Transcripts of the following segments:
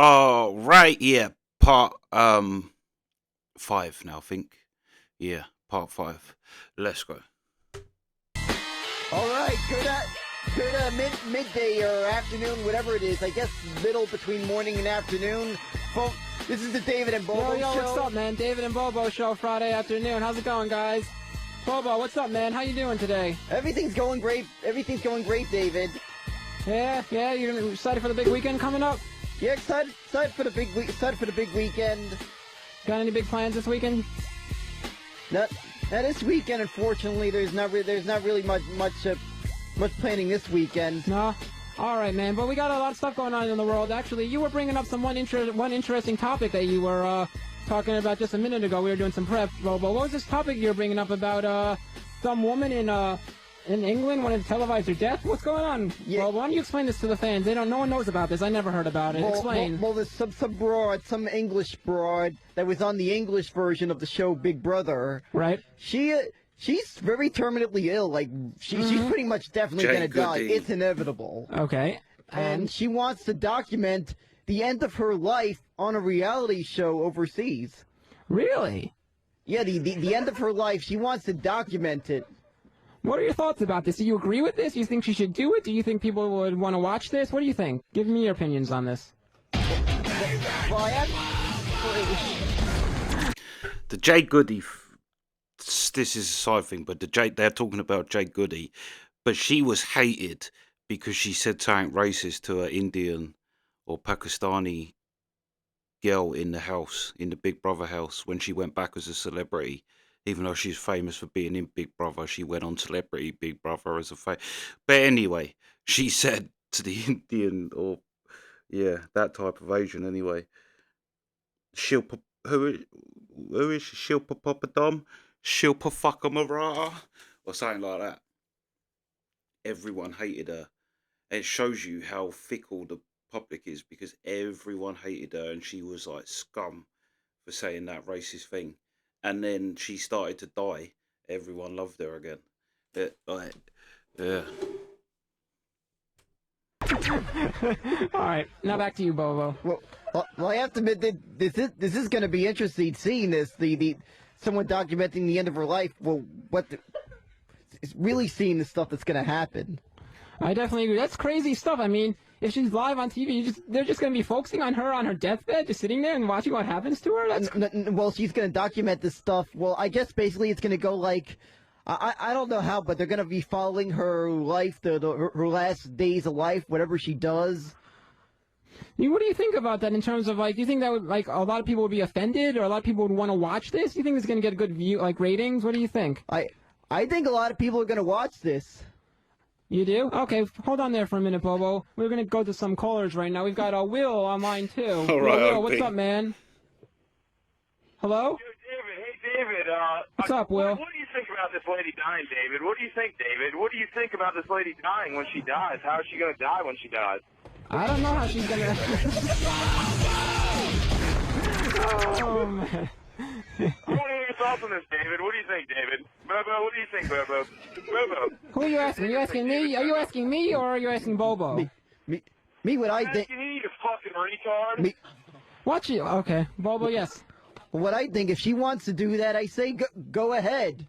Oh, right, yeah. Part 5 now, I think. Yeah, part 5. Let's go. All right, good midday or afternoon, whatever it is. I guess middle between morning and afternoon. Folks, this is the David and Bobo yo, show. What's up, man? David and Bobo show Friday afternoon. How's it going, guys? Bobo, what's up, man? How you doing today? Everything's going great. Everything's going great, David. Yeah, you're excited for the big weekend coming up? Yeah, excited for the big weekend. Got any big plans this weekend? Now this weekend, unfortunately, there's not really much planning this weekend. No. All right, man. But we got a lot of stuff going on in the world. Actually, you were bringing up one interesting topic that you were talking about just a minute ago. We were doing some prep, Bobo. What was this topic you were bringing up about some woman in England wanted to televise her death? What's going on? Yeah. Well, why don't you explain this to the fans? No one knows about this. I never heard about it. Explain. Well, there's some English broad that was on the English version of the show Big Brother. Right. She's very terminally ill. Like she's pretty much definitely gonna die. It's inevitable. Okay. And she wants to document the end of her life on a reality show overseas. Really? Yeah, the end of her life. She wants to document it. What are your thoughts about this? Do you agree with this? Do you think she should do it? Do you think people would want to watch this? What do you think? Give me your opinions on this. Well, The Jade Goody, this is a side thing, but they're talking about Jade Goody, but she was hated because she said something racist to an Indian or Pakistani girl in the Big Brother house when she went back as a celebrity. Even though she's famous for being in Big Brother, she went on Celebrity Big Brother as a But anyway, she said to the Indian, or that type of Asian anyway, who is she? Shilpa Papadom? Shilpa Fuckamara? Or something like that. Everyone hated her. It shows you how fickle the public is because everyone hated her and she was like scum for saying that racist thing. And then she started to die. Everyone loved her again. Yeah. All right, now back to you, Bobo. Well, I have to admit that this is going to be interesting seeing this. The someone documenting the end of her life. Well, it's really seeing the stuff that's going to happen. I definitely agree. That's crazy stuff. I mean, if she's live on TV, they're just going to be focusing on her on her deathbed, just sitting there and watching what happens to her? Well, she's going to document this stuff. Well, I guess basically it's going to go like, I don't know how, but they're going to be following her life, her last days of life, whatever she does. What do you think about that in terms of, like, do you think that would, like, a lot of people would be offended or a lot of people would want to watch this? Do you think it's going to get good ratings? What do you think? I think a lot of people are going to watch this. You do? Okay, hold on there for a minute, Bobo. We're going to go to some callers right now. We've got Will online, too. All right, Will, what's up, man? Hello? Hey, David. What's up, Will? What do you think about this lady dying, David? What do you think, David? What do you think about this lady dying when she dies? How is she going to die when she dies? I don't know how she's going to... Oh, man. I want to hear your thoughts on this, David. What do you think, David? Bobo, what do you think, Bobo? Bobo. Who are you asking? Are you asking me? Are you asking me or are you asking Bobo? Me, what I think... You need a fucking retard. Watch you. Okay. Bobo, yes. What I think, if she wants to do that, I say go ahead.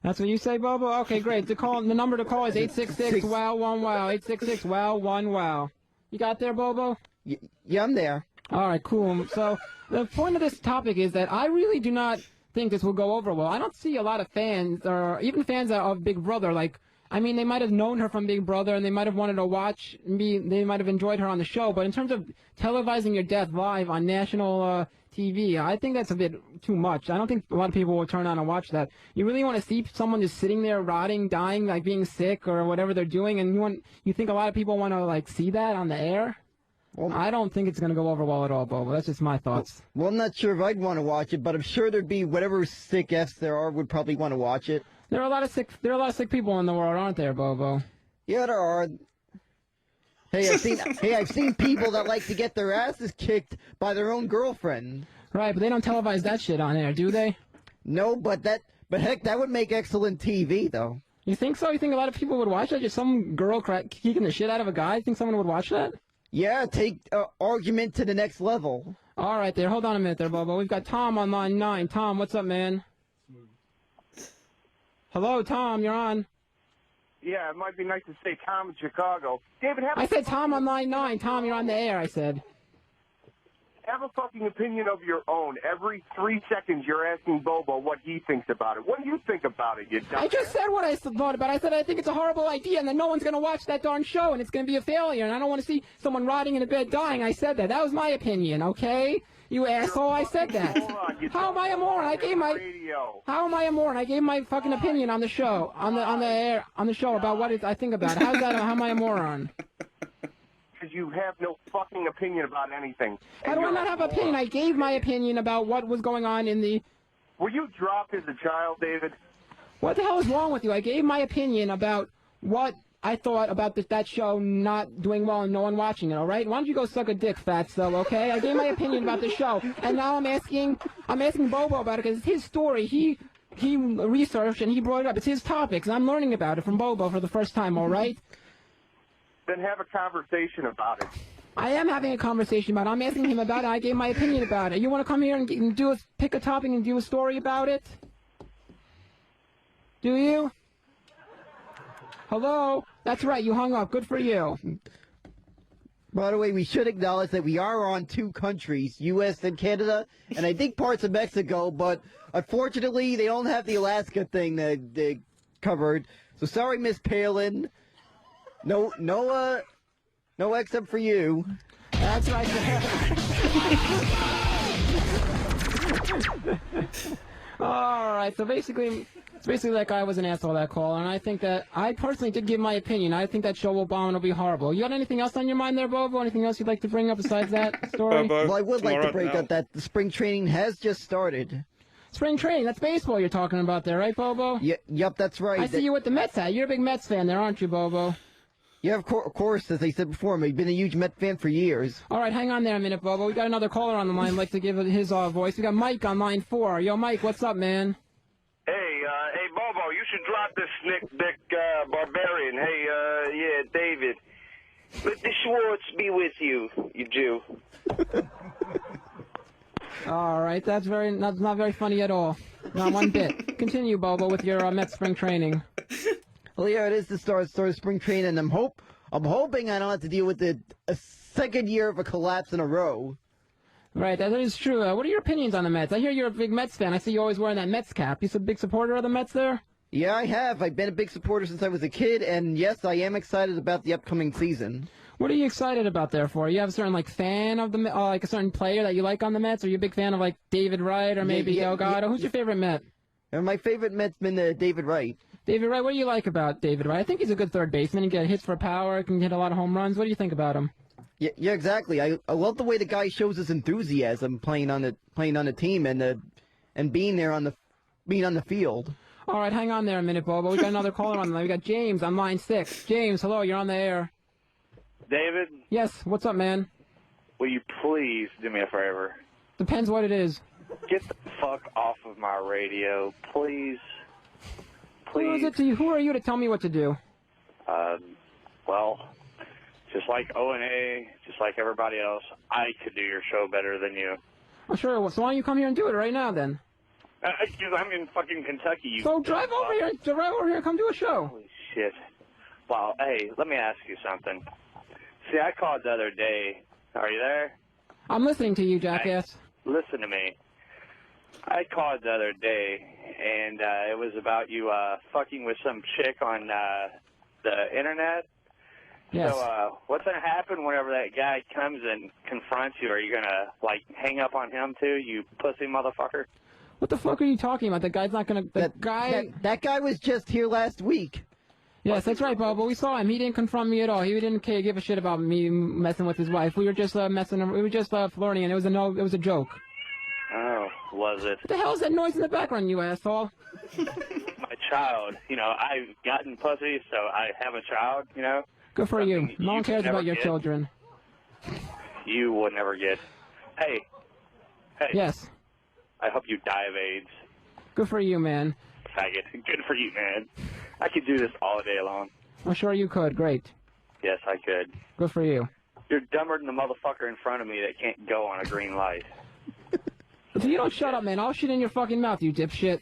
That's what you say, Bobo? Okay, great. The number to call is 866-WOW-1-WOW. 866-WOW-1-WOW. You got there, Bobo? Yeah, I'm there. All right, cool. So the point of this topic is that I really do not think this will go over well. I don't see a lot of fans, or even fans of Big Brother, like, I mean, they might have known her from Big Brother, and they might have wanted to watch, they might have enjoyed her on the show, but in terms of televising your death live on national TV, I think that's a bit too much. I don't think a lot of people will turn on and watch that. You really want to see someone just sitting there rotting, dying, like being sick or whatever they're doing, and you think a lot of people want to, like, see that on the air? Well, I don't think it's going to go over well at all, Bobo. That's just my thoughts. Well, I'm not sure if I'd want to watch it, but I'm sure there'd be whatever sick F's there are would probably want to watch it. There are a lot of sick people in the world, aren't there, Bobo? Yeah, there are. Hey, I've seen people that like to get their asses kicked by their own girlfriend. Right, but they don't televise that shit on air, do they? No, but heck, that would make excellent TV, though. You think so? You think a lot of people would watch that? Just some girl kicking the shit out of a guy? You think someone would watch that? Yeah, take argument to the next level. All right, there. Hold on a minute there, Bobo. We've got Tom on line 9. Tom, what's up, man? Hello, Tom. You're on. Yeah, it might be nice to say Tom in Chicago. David, I said Tom on line 9. Tom, you're on the air, I said. have a fucking opinion of your own. Every 3 seconds you're asking Bobo what he thinks about it. What do you think about it, you dumbass? I just said what I thought about it. I said I think it's a horrible idea and that no one's going to watch that darn show and it's going to be a failure and I don't want to see someone rotting in a bed dying. I said that. That was my opinion, okay? You asshole, I said that. How am I a moron? I gave my How am I a moron? I gave my fucking opinion on the show, on the show about what I think about it. How's that? How am I a moron? Because you have no fucking opinion about anything. How do I not have an opinion? I gave my opinion about what was going on in the... Were you dropped as a child, David? What the hell is wrong with you? I gave my opinion about what I thought about that show not doing well and no one watching it, all right? Why don't you go suck a dick, fatso, okay? I gave my opinion about the show, and now I'm asking Bobo about it because it's his story. He researched and he brought it up. It's his topics, and I'm learning about it from Bobo for the first time, all right? Then have a conversation about it. I am having a conversation about it. I'm asking him about it. I gave my opinion about it. You want to come here and pick a topic and do a story about it? Do you? Hello? That's right, you hung up. Good for you. By the way, we should acknowledge that we are on two countries, U.S. and Canada, and I think parts of Mexico, but unfortunately, they don't have the Alaska thing that they covered. So sorry, Miss Palin. No except for you. That's right. All right, so basically that guy was an asshole, that caller, and I think that I personally did give my opinion. I think that show will bomb and it'll be horrible. You got anything else on your mind there, Bobo? Anything else you'd like to bring up besides that story? Well, I would like to break up that the spring training has just started. Spring training, that's baseball you're talking about there, right, Bobo? Yep, that's right. I see you with the Mets hat. You're a big Mets fan there, aren't you, Bobo? Yeah, of course, as I said before, I've been a huge Met fan for years. All right, hang on there a minute, Bobo. We got another caller on the line. I'd like to give his voice. We got Mike on line 4. Yo, Mike, what's up, man? Hey, Bobo, you should drop this Nick Dick Barbarian. Hey, yeah, David. Let the Schwartz be with you, you Jew. All right, that's not very funny at all. Not one bit. Continue, Bobo, with your Mets spring training. Well, yeah, it is the start of spring training, and I'm hoping I don't have to deal with a second year of a collapse in a row. Right, that is true. What are your opinions on the Mets? I hear you're a big Mets fan. I see you always wearing that Mets cap. You a big supporter of the Mets there? Yeah, I have. I've been a big supporter since I was a kid, and yes, I am excited about the upcoming season. What are you excited about there for? You have a certain fan of the like a certain player that you like on the Mets? Are you a big fan of David Wright or maybe Delgado? Who's your favorite Met? My favorite Met's been David Wright. David Wright, what do you like about David Wright? I think he's a good third baseman. He gets hits for power, can hit a lot of home runs. What do you think about him? Yeah, exactly. I love the way the guy shows his enthusiasm playing on the team and being there on the field. All right, hang on there a minute, Bobo. We got another caller on the line. We got James on line 6. James, hello, you're on the air. David? Yes, what's up, man? Will you please do me a favor? Depends what it is. Get the fuck off of my radio, please. Please. Who are you to tell me what to do? Well, just like O&A, just like everybody else, I could do your show better than you. Oh, sure. So why don't you come here and do it right now, then? I'm in fucking Kentucky. So drive over here. Drive over here. Come do a show. Holy shit. Well, hey, let me ask you something. See, I called the other day. Are you there? I'm listening to you, jackass. Listen to me. I called the other day, and it was about you fucking with some chick on the internet. Yes. So what's going to happen whenever that guy comes and confronts you? Are you going to, hang up on him too, you pussy motherfucker? What the fuck are you talking about? The guy's not going to... That guy was just here last week. Yes, that's right, Bobo. We saw him. He didn't confront me at all. He didn't give a shit about me messing with his wife. We were just We were just flirting, and it was a joke. Oh, was it? What the hell is that noise in the background, you asshole? My child. I've gotten pussy, so I have a child, Good for you. No one cares about your children. You will never get. Hey. Yes. I hope you die of AIDS. Good for you, man. Faggot. Good for you, man. I could do this all day long. I'm sure you could. Great. Yes, I could. Good for you. You're dumber than the motherfucker in front of me that can't go on a green light. If you don't shut up, man, I'll shit in your fucking mouth, you dipshit.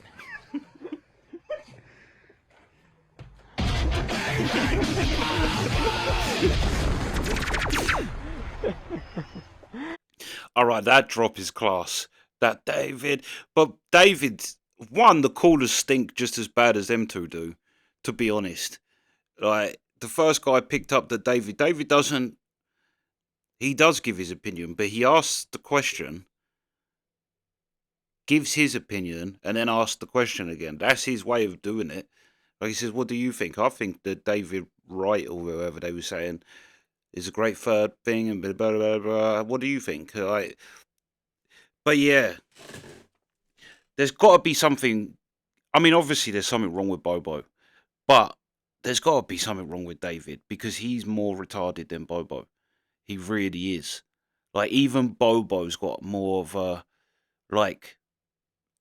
All right, that drop is class. That David, but David, one, the callers stink just as bad as them two do. To be honest, like the first guy picked up that David doesn't. He does give his opinion, but he asks the question, gives his opinion, and then asks the question again. That's his way of doing it. Like he says, "What do you think?" I think that David Wright or whoever they were saying is a great third thing, and blah blah blah blah. What do you think? Like, but yeah, there's got to be something. I mean, obviously, there's something wrong with Bobo, but there's got to be something wrong with David because he's more retarded than Bobo. He really is. Like, even Bobo's got more of a, like,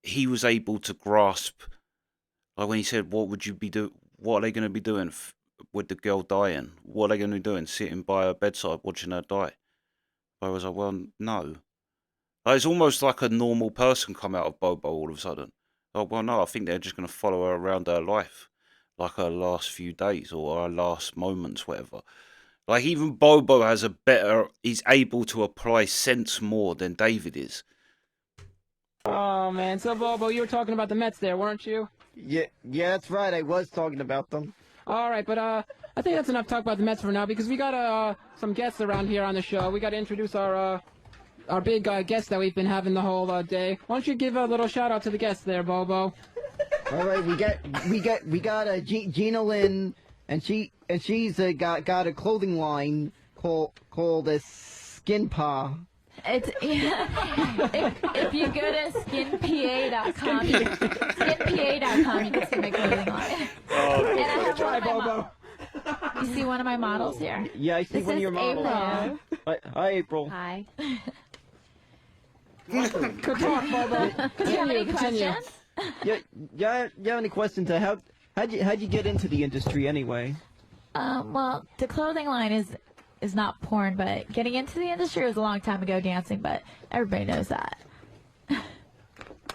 he was able to grasp, like, when he said, what would you be what are they going to be doing with the girl dying? What are they going to be doing? Sitting by her bedside watching her die? I was like, well, no. Like, it's almost like a normal person come out of Bobo all of a sudden. Oh, well, no, I think they're just going to follow her around her life, like her last few days or her last moments, whatever. Like, even Bobo has he's able to apply sense more than David is. Oh, man. So, Bobo, you were talking about the Mets there, weren't you? Yeah, that's right. I was talking about them. All right, but I think that's enough talk about the Mets for now because we got some guests around here on the show. We got to introduce our big guest that we've been having the whole day. Why don't you give a little shout out to the guests there, Bobo? All right, we got Gina Lynn, and she's got a clothing line called a Skin Pa. It's if you go to skinpa.com, skinpa.com, you can see my clothing line. Oh, And I have Try, one of my Bobo. You see one of my models here? Yeah, I see This one of is your models. April. Hi, April. Hi. Good talk, Bobo. Do you have any Continue. questions? Yeah. You have any questions? How'd you get into the industry anyway? Well, the clothing line is not porn, but getting into the industry was a long time ago dancing, but everybody knows that.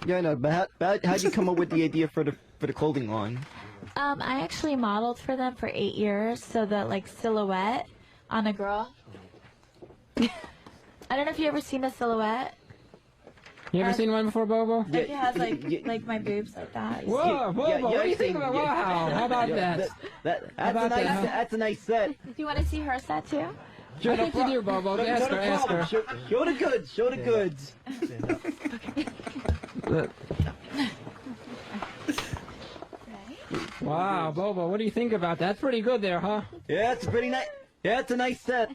Yeah, I know. But how'd you come up with the idea for the clothing line? I actually modeled for them for 8 years, so the like silhouette on a girl. I don't know if you ever seen a silhouette. You ever seen one before, Bobo? Like it has like my boobs like that. Whoa, Bobo, yeah, what do you I've think seen- about yeah. wow? How about that? That's a nice set. Do you want to see her set too? I think you do, Bobo. Ask her. Show the goods. Show the goods. Wow, Bobo, what do you think about that? That's pretty good there, huh? Yeah, it's pretty nice. Yeah, it's a nice set.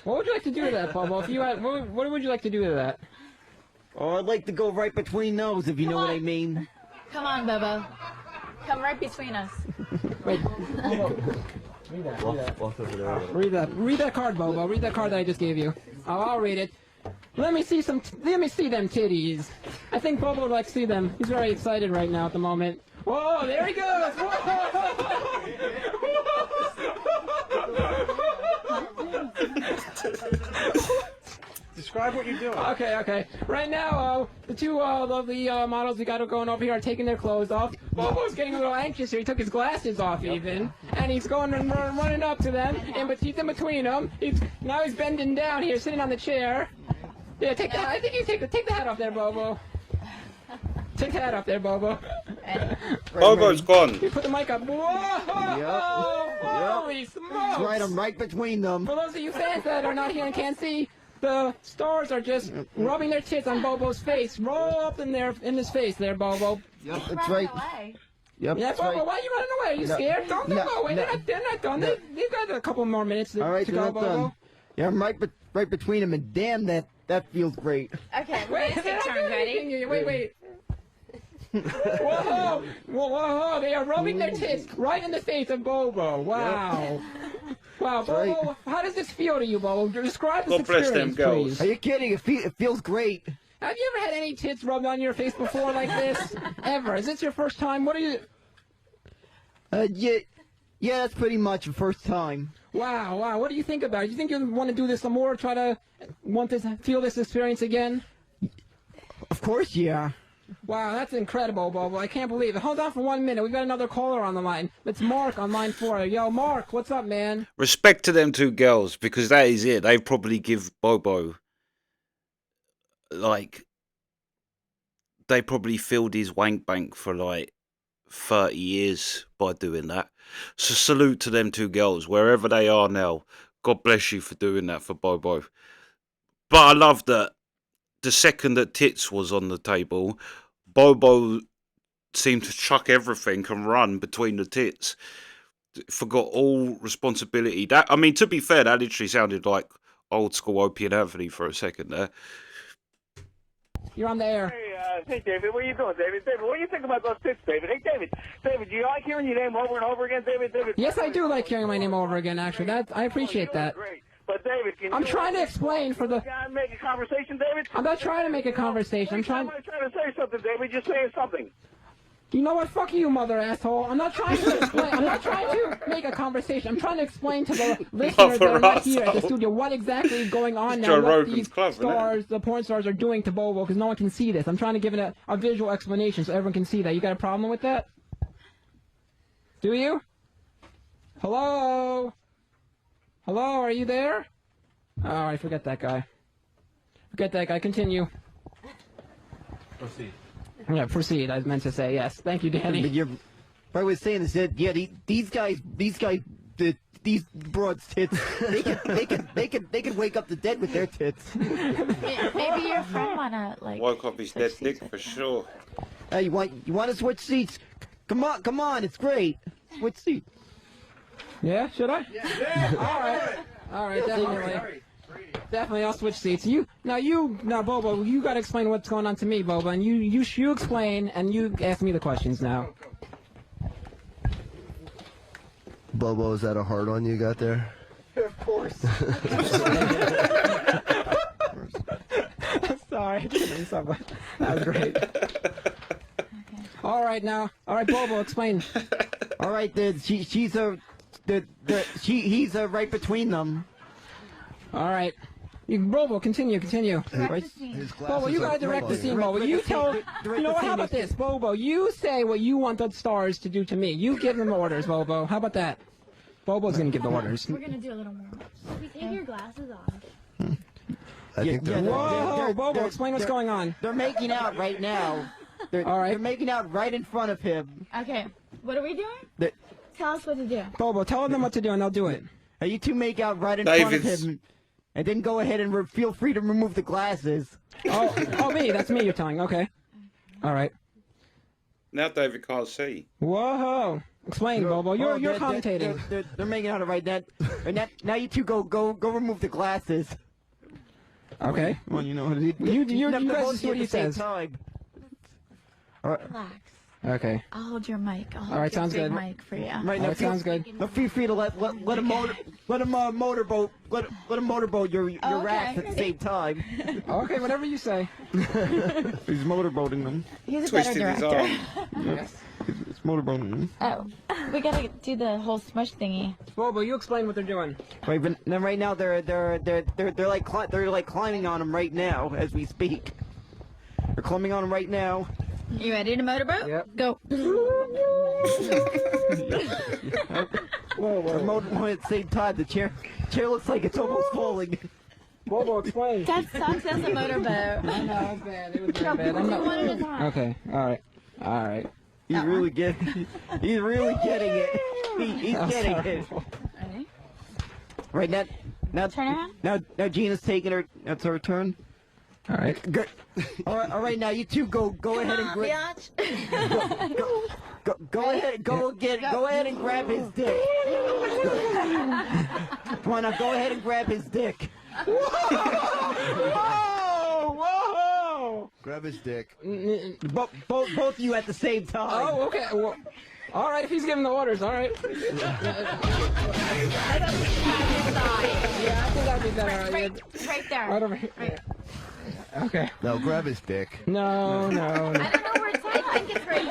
What would you like to do with that, Bobo? If you had, what would you like to do with that? Oh, I'd like to go right between those, if you know what I mean. Come on, Bobo. Come right between us. Wait, Bobo. Read that card, Bobo. Read that card that I just gave you. I'll read it. Let me see them titties. I think Bobo would like to see them. He's very excited right now at the moment. Whoa, there he goes! Describe what you're doing. Okay. Right now, the two lovely models we got going over here are taking their clothes off. Bobo's getting a little anxious here. He took his glasses off even, and he's going and running up to them. But he's in between them. Now he's bending down here, sitting on the chair. Yeah, take the. I think you take the hat off there, Bobo. Take the hat off there, Bobo. Bobo's gone. You put the mic up. Whoa! Yep. Holy smokes! Right, I'm right between them. For those of you fans that are not here and can't see, the stars are just rubbing their tits on Bobo's face. Roll up in his face there, Bobo. Yep, that's right. Away. Yep, Yeah, that's Bobo, right. why are you running away? Are you No, scared? Don't no, go away. no, They're not done. no. They've got a couple more minutes to, All right, to they're go, not Bobo. done. Yeah, I'm right between them, and damn, that feels great. Okay, we're Wait, gonna they're take not turns. doing Ready? anything. Wait. Whoa! They are rubbing their tits right in the face of Bobo. Wow. Wow, Right. Bobo, how does this feel to you, Bobo? Describe this God bless them experience, girls. please. Are you kidding? It feels great. Have you ever had any tits rubbed on your face before like this? Ever? Is this your first time? What are you... Yeah, that's pretty much the first time. Wow. What do you think about it? Do you think you'll want to do this some more? Feel this experience again? Of course, yeah. Wow, that's incredible, Bobo. I can't believe it. Hold on for 1 minute. We've got another caller on the line. It's Mark on line 4. Yo, Mark, what's up, man? Respect to them two girls, because that is it. They probably give Bobo, like, they probably filled his wank bank for like 30 years by doing that. So salute to them two girls, wherever they are now. God bless you for doing that for Bobo. But I love that the second that tits was on the table, Bobo seemed to chuck everything and run between the tits. Forgot all responsibility. That, I mean, to be fair, that literally sounded like old school Opie and Anthony for a second there. You're on the air. Hey, David, what are you doing, David? David, what do you think about those tits, David? Hey, David, do you like hearing your name over and over again, David? Yes, I do like hearing my name over again, actually. I appreciate that. Great. But, David, I'm trying to explain for the... Can make a conversation, David? I'm not trying to make a conversation. I'm trying to say something, David. Just saying something. You know what? Fuck you, mother asshole. I'm not trying to explain. I'm not trying to make a conversation. I'm trying to explain to the listeners that are not here at the studio what exactly is going on now. What these stars, the porn stars, are doing to Bobo, because no one can see this. I'm trying to give it a visual explanation so everyone can see that. You got a problem with that? Do you? Hello? Hello? Are you there? Oh, I forget that guy. Forget that guy. Continue. Proceed. Yeah, proceed. I meant to say yes. Thank you, Danny. But what I was saying is that these broads' tits, they can wake up the dead with their tits. Maybe your friend wanna like. Woke up his dead dick for sure. Hey, you want to switch seats? Come on, it's great. Switch seats. Yeah, should I? Yeah. All right, definitely. Definitely, I'll switch seats. Now, Bobo, you gotta explain what's going on to me, Bobo, and you explain, and you ask me the questions now. Bobo, is that a hard one you got there? Of course. Sorry, that was great. All right, Bobo, explain. All right, he's right between them. All right. Bobo, continue. Right. Bobo, you gotta direct the scene, Bobo. You tell... You know what, how about this? Bobo, you say what you want the stars to do to me. You give them orders, Bobo. How about that? Bobo's gonna give the orders. We're gonna do a little more. Take your glasses off. I think they're... Whoa, Bobo, explain what's going on. They're making out right now. All right. They're making out right in front of him. Okay, what are we doing? Tell us what to do. Bobo, tell them what to do and they'll do it. You two make out right in front of him. And then go ahead and feel free to remove the glasses. Oh, me. That's me you're telling. Okay. All right. Now David can't see. Whoa. Explain, Bobo. You're commentating. They're making out right now. Now you two go remove the glasses. Okay. Well, you know, you guys see what he says. All right. Relax. Okay. I'll hold your mic. I'll hold All right, your sounds big good. mic for you. Right now, sounds good. Feel free to let him motorboat your rats at the same time. Okay, whatever you say. He's motorboating them. He's a better Twisted his director. arm. Yes. It's motorboating them. Oh, we gotta do the whole smush thingy. Bobo, you explain what they're doing. Right, but then right now they're like climbing on him right now as we speak. They're climbing on him right now. You ready to motorboat? Yep. Go. Whoa. They're motorboating at the same time. The chair looks like it's almost falling. Bobo, explain. That sucks as a motorboat. I know, it was bad. It was very bad. I'm not... One at a time. Okay, all right. He's really getting it. He's getting it. Ready? Right now. Turn around. Now Gina's taking her. That's her turn. All right. Good. All right. Now you two go ahead and grab. Go ahead and grab his dick. Come on now, go ahead and grab his dick. Whoa! Grab his dick. Both of you at the same time. Oh, okay. Well, all right, if he's giving the orders, all right. Yeah, I think that'd be better. Right there. Right over here. Right. Okay. No, grab his dick. No. I don't know where it's at. I think it's right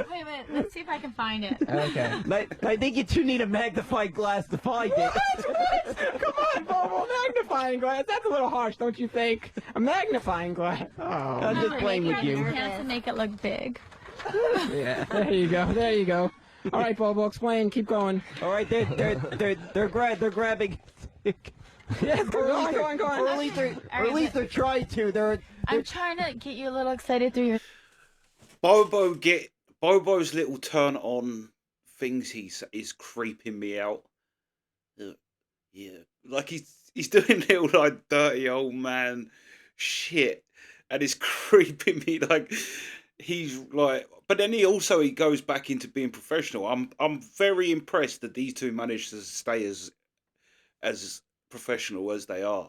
here. Wait. Let's see if I can find it. Okay. I think you two need a magnifying glass to find it. What? Come on, Bobo, magnifying glass. That's a little harsh, don't you think? A magnifying glass. Oh. I'm just playing with you. To make it look big. Yeah. There you go. All right, Bobo, explain. Keep going. All right, they're grabbing. Yes, go on. Or at least they're trying to. I'm trying to get you a little excited through your. Bobo's little turn on things is creeping me out. Yeah, like he's doing little like dirty old man shit, and it's creeping me. Like he's like, but then he goes back into being professional. I'm very impressed that these two managed to stay as professional as they are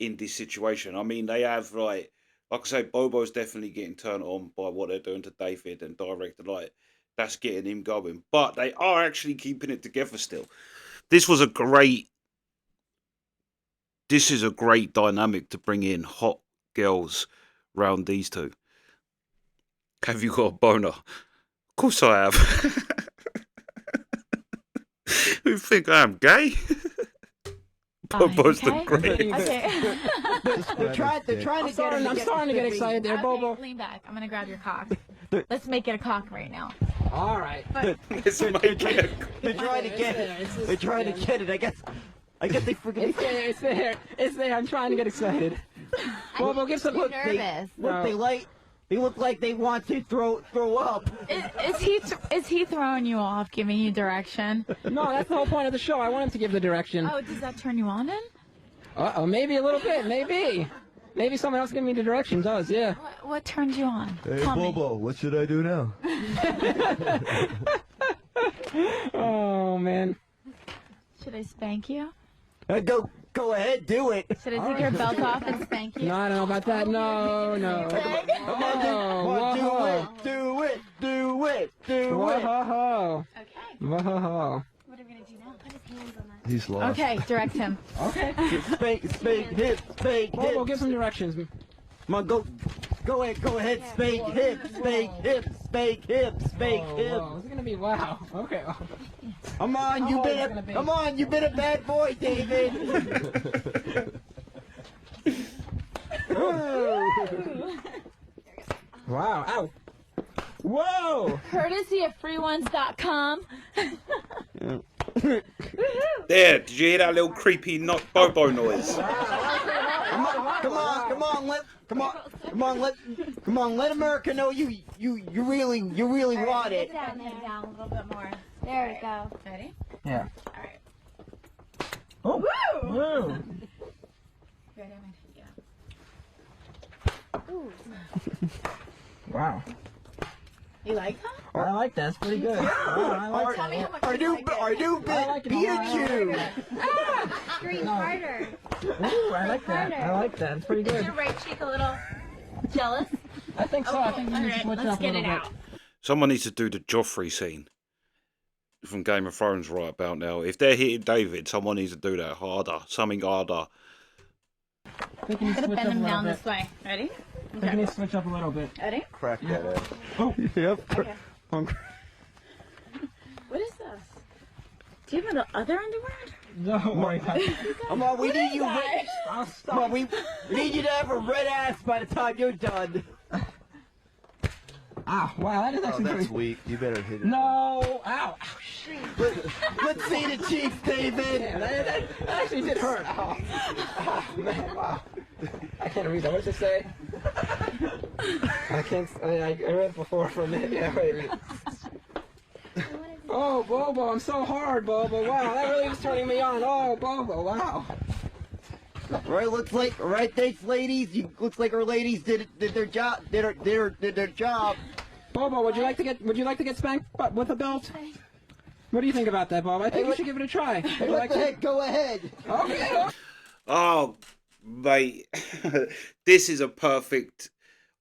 in this situation. I mean, they have like I say, Bobo's definitely getting turned on by what they're doing to David, and director like that's getting him going. But they are actually keeping it together still. This is a great dynamic to bring in hot girls round these two. Have you got a boner? Of course I have. You think I'm gay? Bobo's the great. Okay. They're trying to get him. I'm starting to get excited there, Bobo. Okay, lean back. I'm gonna grab your cock. Let's make it a cock right now. All right. Let's make it They're trying to get it. They're trying to get it. I guess they forget. It's there. I'm trying to get excited. Bobo, give some. I'm nervous. They look like they want to throw up. Is he throwing you off, giving you direction? No, that's the whole point of the show. I want him to give the direction. Oh, does that turn you on then? Uh-oh, maybe a little bit. Maybe someone else giving me the direction does. Yeah. What turns you on? Hey, Tell Bobo, what should I do now? Oh man. Should I spank you? Go ahead, do it. Should I take your belt off and spank you? No, I don't know about that. No. Come on, do it. Whoa. Okay. Whoa. What are we gonna do now? Put his hands on that. He's lost. Okay, direct him. Okay. Spank hips. Bobo, give some directions. Come on, go ahead. Spank hips. Whoa. This is gonna be wow. Okay. Come on, you've been a bad boy, David. Wow. Ow. Whoa. Courtesy of freeones.com. There, did you hear that little creepy Bobo noise? Come on, let America know you really want it. Down a little bit more. There we go. Ready? Yeah. All right. Oh. Woo. Ready? Yeah. Wow. You like that? I like that. It's pretty good. I like Tell me how much Our you like it. new Pikachu. Scream harder. Ooh, I like that. It's pretty Is good. your right cheek a little jealous? I think so. I think we need to switch Let's up a get little it bit. out. Someone needs to do the Joffrey scene from Game of Thrones right about now. If they're hitting David, someone needs to do that harder. Something harder. I think we need to I'm gonna switch bend up a him little down bit. this way. Ready? I think we need to switch up a little bit. Ready? Crack that ass. Yep. Okay. What is this? Do you have other underwear? No, worry about it. Come on, we need you. I'll stop. Come on, we need you to have a red ass by the time you're done. Ah, wow, that is Oh, actually that's pretty. weak. You better hit it. No, ow. Let's see the cheeks, David. Yeah, that actually did hurt. Oh. Man, wow. I can't read that. What does it say? I can't. I read it before for a minute. Yeah, wait. Oh, Bobo, I'm so hard, Bobo. Wow, that really is turning me on. Oh, Bobo, wow. Right, thanks, ladies. Looks like our ladies did their job. Did their job. Bobo, would you like to get spanked with a belt? What do you think about that, Bobo? I think you should give it a try. Hey, what the heck? Go ahead. Okay. Oh, mate, this is a perfect.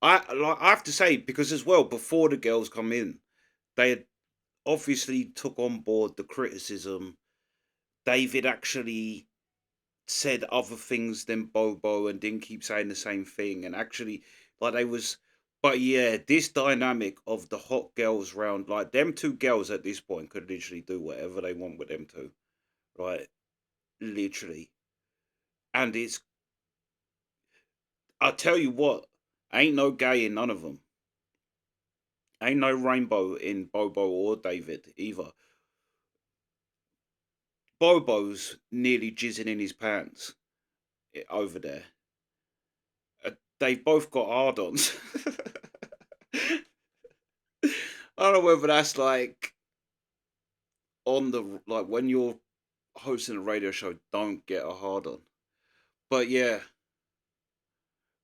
I have to say, because as well, before the girls come in, they had obviously took on board the criticism. David actually said other things than Bobo and didn't keep saying the same thing, and actually, like But yeah, this dynamic of the hot girls round, like them two girls at this point could literally do whatever they want with them two, right? Literally. And I tell you what, ain't no gay in none of them. Ain't no rainbow in Bobo or David either. Bobo's nearly jizzing in his pants over there. They've both got hard-ons. I don't know whether that's like on the like when you're hosting a radio show, don't get a hard-on. But yeah,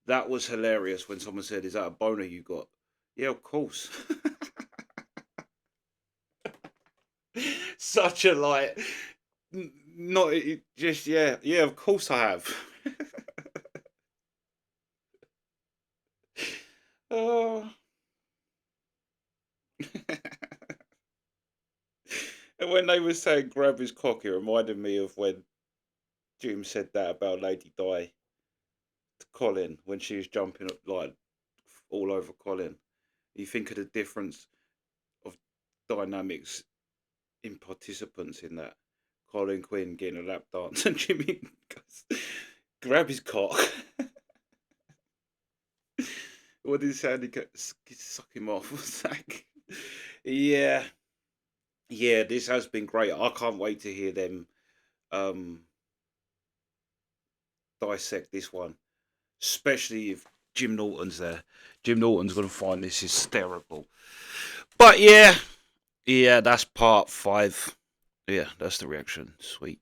that was hilarious when someone said, "Is that a boner you got?" Yeah, of course. Such a like, not just yeah, of course I have. Oh. And when they were saying grab his cock, it reminded me of when Jim said that about Lady Di to Colin when she was jumping up like all over Colin. You think of the difference of dynamics in participants in that. Colin Quinn getting a lap dance and Jimmy goes, grab his cock. What did he say? He goes, suck him off. Like, yeah. Yeah, this has been great. I can't wait to hear them dissect this one. Especially if Jim Norton's there. Jim Norton's going to find this hysterical. But yeah, that's part 5. Yeah, that's the reaction. Sweet.